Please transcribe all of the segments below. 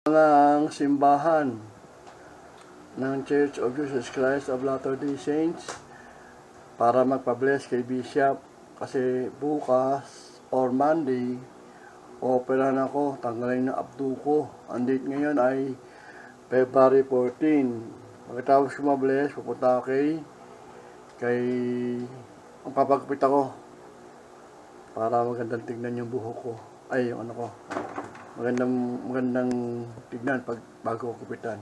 Ang simbahan ng Church of Jesus Christ of Latter-day Saints para magpa-bless kay Bishop kasi bukas or Monday operahan ako, tanggalin na abdo ko. Ang date ngayon ay February 14. Pagkatapos ko ma-bless, pupunta ako kay magpapagupit ako para magandang tignan yung buhok ko. Ay, yung ano ko. Magandang tignan pag bago ko kupitan.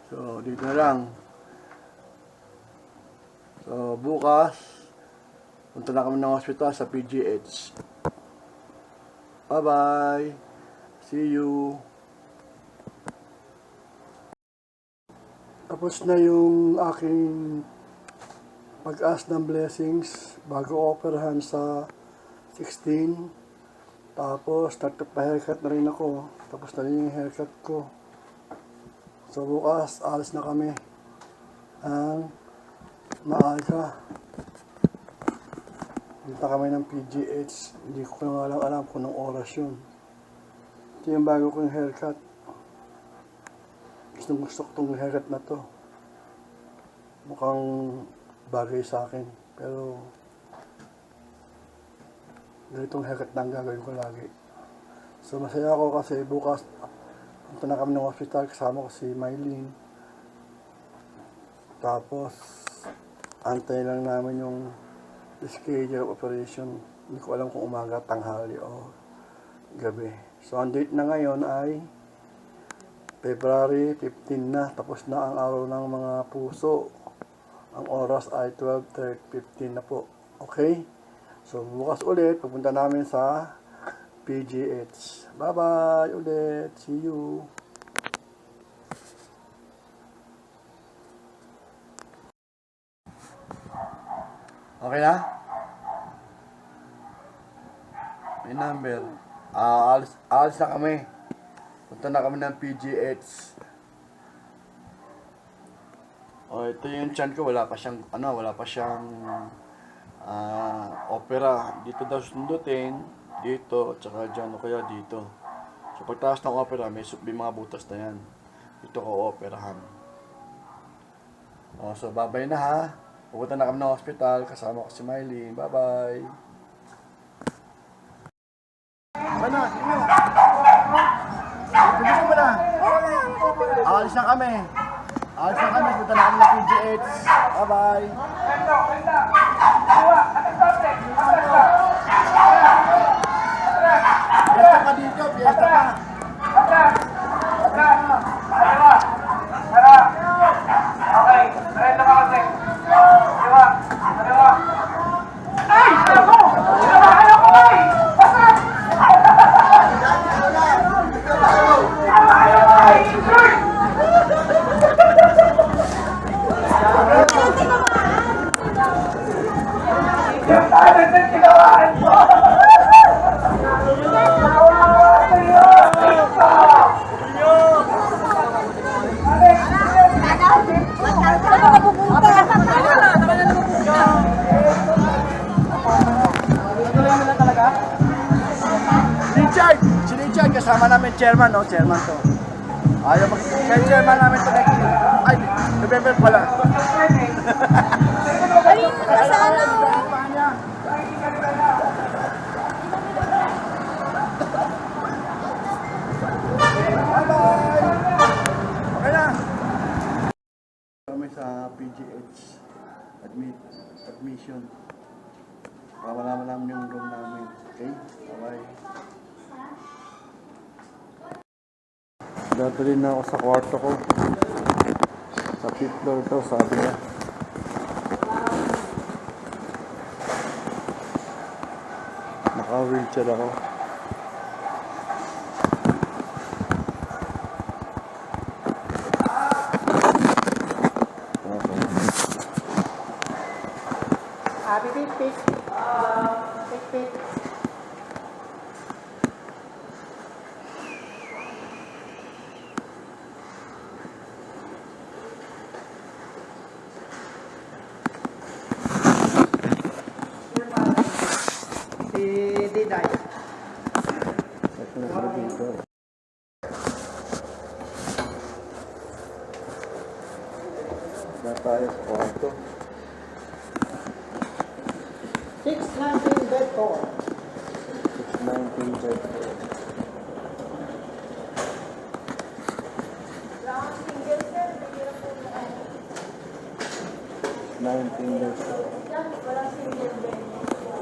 So, dito na lang. So, bukas, punta na kami ng hospital sa PGH. Bye-bye. See you. Tapos na yung aking pag-ask ng blessings bago operahan sa 16. Tapos, nagpa-haircut na rin ako. Tapos na rin yung haircut ko. So, bukas, alis na kami. Ang maaga. Punta kami ng PGH. Hindi ko na alam kung anong oras yun. Ito yung bago kong haircut. Gusto ko itong haircut na to. Mukhang bagay sa akin. Pero, ganitong haircut na ang gagawin ko lagi. So, masaya ako kasi bukas punta na kami ng hospital, kasama ko si Mylene. Tapos, antay lang namin yung schedule of operation. Hindi ko alam kung umaga, tanghali o gabi. So, ang date na ngayon ay February 15 na. Tapos na ang araw ng mga puso. Ang oras ay 12:15 na po. Okay? So, bukas ulit, pupunta namin sa PGH. Bye-bye ulit. See you. Okay na? May number. Alis na kami. Punta na kami ng PGH. Oh, ito yung chan ko. Wala pa siyang opera. Dito daw sundutin. Dito, tsaka dyan o kaya dito. So, pagtaas ng opera, may mga butas na yan. Dito ko operahan. Oh, so, bye-bye na ha. Pupunta na kami ng hospital. Kasama ko si Mylene. Bye-bye. Ano? Gusto mo na? Alis na kami. Punta na kami ng PGH. Bye-bye. Fiesta ka dito, fiesta ka. Okay, reto ka kasi. Diba? Ay! Ako! Ano ko ay! Basag! Yung tayo na kinawaan mo! Si Richard, kasama namin chairman, no? Chairman to. Ayaw chairman namin to next year. Ay, November pala. Ay, masala. Bye-bye! Okay na! Kami sa PGH admission. Para malaman namin yung room namin. Okay? Bye-bye. Dadalhin na ako sa kwarto ko. Sa 5th floor to, sabi niya. Naka-wheelchair ako. Pipit. Pipit. Ito na dito. Na tayo sa kwarto. 619 bed 4. 19 bed. Nineteen bed.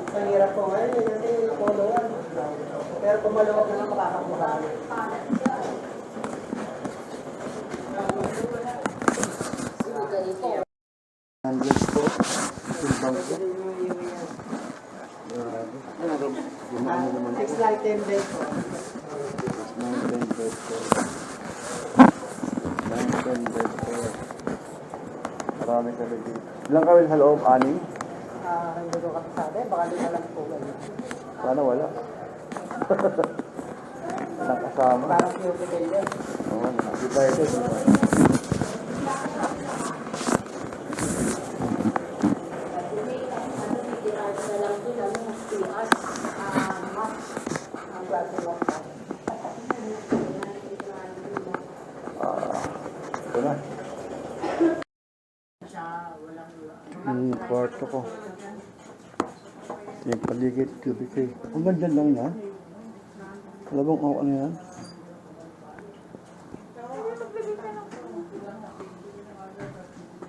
Mahirap po ngayon eh, kasi poloan. Pero kung maluwag naman makakakuha. Hundred po. Timbang po. Gumano naman po. 619 bed 4. 19 bed po. 19 bed po. Marami kami dito. Ilang kami sa loob? Anim? Hindi ko kapisabi, baka di na lang po ganyan. Sana wala. Walang kasama. Parang cubicle yun. Oo, divided. Ang klase mo. Ito na. Yung kwarto ko. Yung paligid, cubicle. Ang ganda lang yan. Alam mo kung ano yan?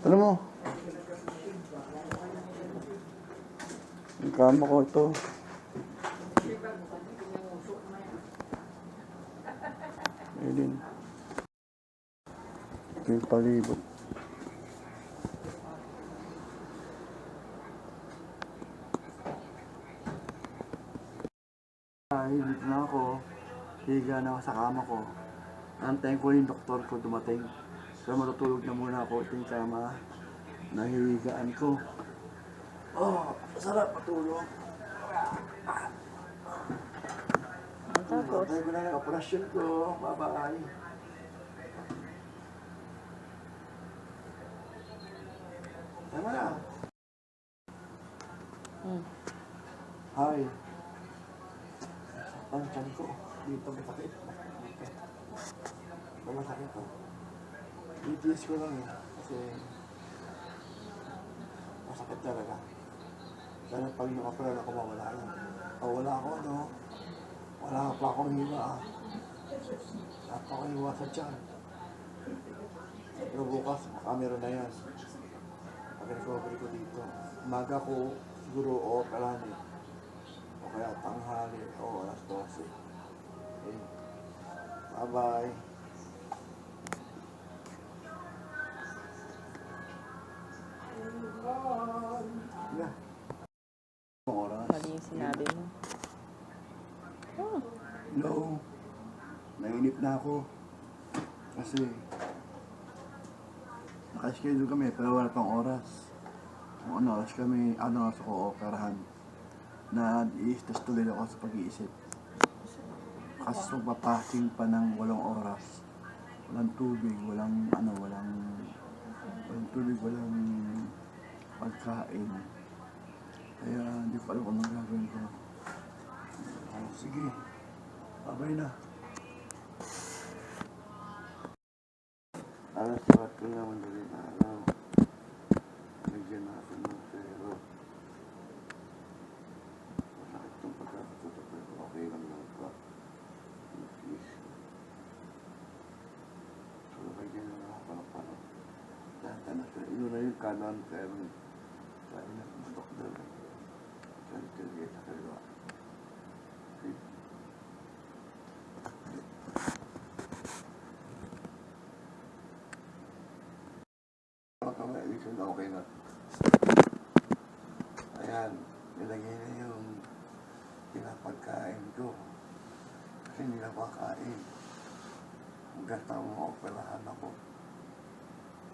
Alam mo? Yung kama ko ito. Ayun. Ito yung palibot. Dito na ako. Higa na ako sa kama ko. Antayin ko yung doktor ko dumating. So matutulog na muna ako. Ito yung kama. Nahihigaan ko. Oh, sarap matulog. Tapos? Antayin ko na yung operasyon ko. Bye-bye. Tama na. Hi. Ang tiyan ko. Dito masakit. Dito masakit ko. BTS ko lang eh. Kasi masakit talaga. Sana pag nakapalan ako mawala yan. Wala ako ano. Wala pa akong hiwa. Wala pa akong hiwa sa tiyan. Pero bukas baka meron na yan. Pag-recovery ko dito. Umaga ko siguro o kalani. O kaya tanghali o alas 12. Okay. Bye-bye. Yeah. Oras. Mali yung sinabi mo. No. Nainip na ako. Kasi nakaschedule kami pero wala pang oras. Kung ano oras kami, ano oras ako operahan. Na-i-stress tuloy ako sa pag-iisip. Kasi magpapasing pa ng 8 oras. Walang tubig, walang tubig, walang pagkain. Kaya hindi ko alam kung anong gagawin ko. Sige, babay na. Alas sabat ko naman dali na araw. Bigyan natin ng pero masakit itong pagkakatuto pero okay lang lang pa. Please. So, bigyan na lang ako pano. Tatanas ko. Ino na yung kanan pero sabi na kung doktor. Sabi talaga sa kaliwa. Kamay, ibig na okay na. Ayan, nilagay na yung pinapagkain ko. Kasi hindi na pakain. Hanggang sa mga operahan ako.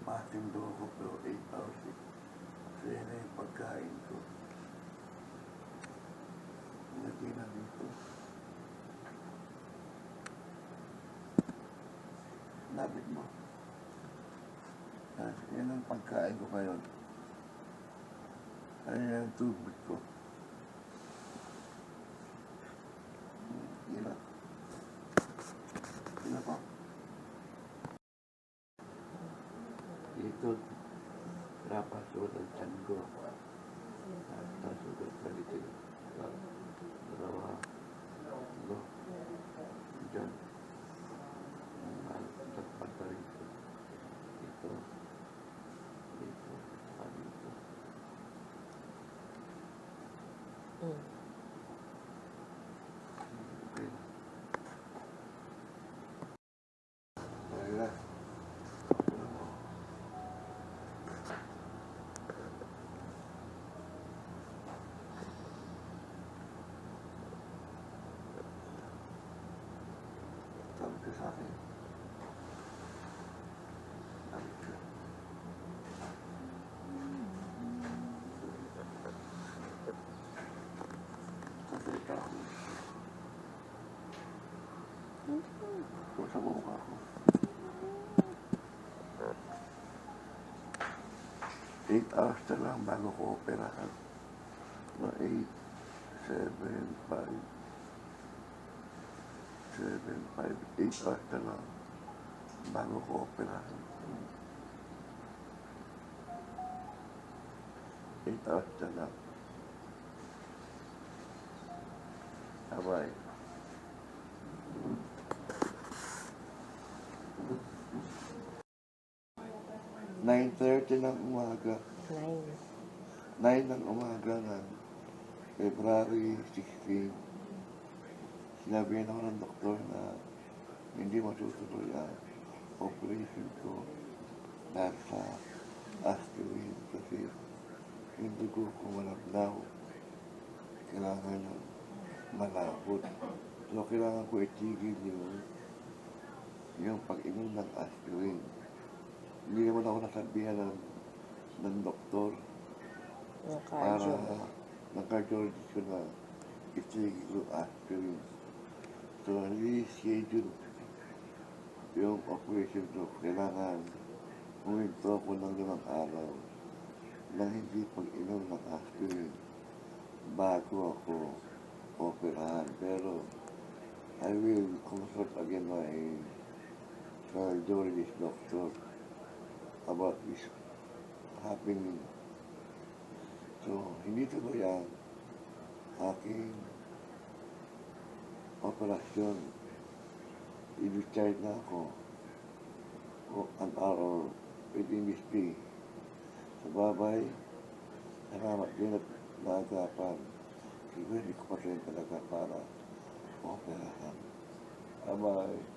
Matindo ko pero 8 hours. So yan na yung pagkain ko. Nilagay na dito. Lapit mo. Yan ang pagkain ko ngayon. Ayan ang tubig ko. Yan. Yan pa. Ito. nagkapasuot ang tiyan ko. Nagkasuot kalitin. Dalawa. Ano? Diyan. Takpan pa rin ito. Ito. Ito. Dito. Okay na. Okay na. Sabi ko sa akin. Sabi ko. Sasalita ako. Kung sa mukha ko. 8 hours na lang bago ko operahan. No, 8, 7, 5, 8 hours na lang bago ko operahan. 8 hours na lang. Abay. "9:30 ng umaga. 9 ng umaga ng February 16. Sinabihan ako ng doktor na hindi matutuloy ang operation ko dahil sa aspirin kasi yung dugo ko malabnaw. Kailangan yung malabot. So, kailangan ko itigil yung pag-inom ng aspirin. Hindi naman ako nasabihan ng doktor para ng cardiologist ko na itigil yung aspirin. So, schedule yung operation ko. Kailangan huminto ko ng 5 araw nang hindi pag-inom ng aspirin bago ako operahan. Pero, I will consult again my cardiologist doctor about this happening. So, hindi tuloy ang aking operasyon. I-discharge na ako an hour within this day. So, bye-bye. Salamat din at naagapan. Siguro hindi ko pa rin talaga para operahan. Bye-bye.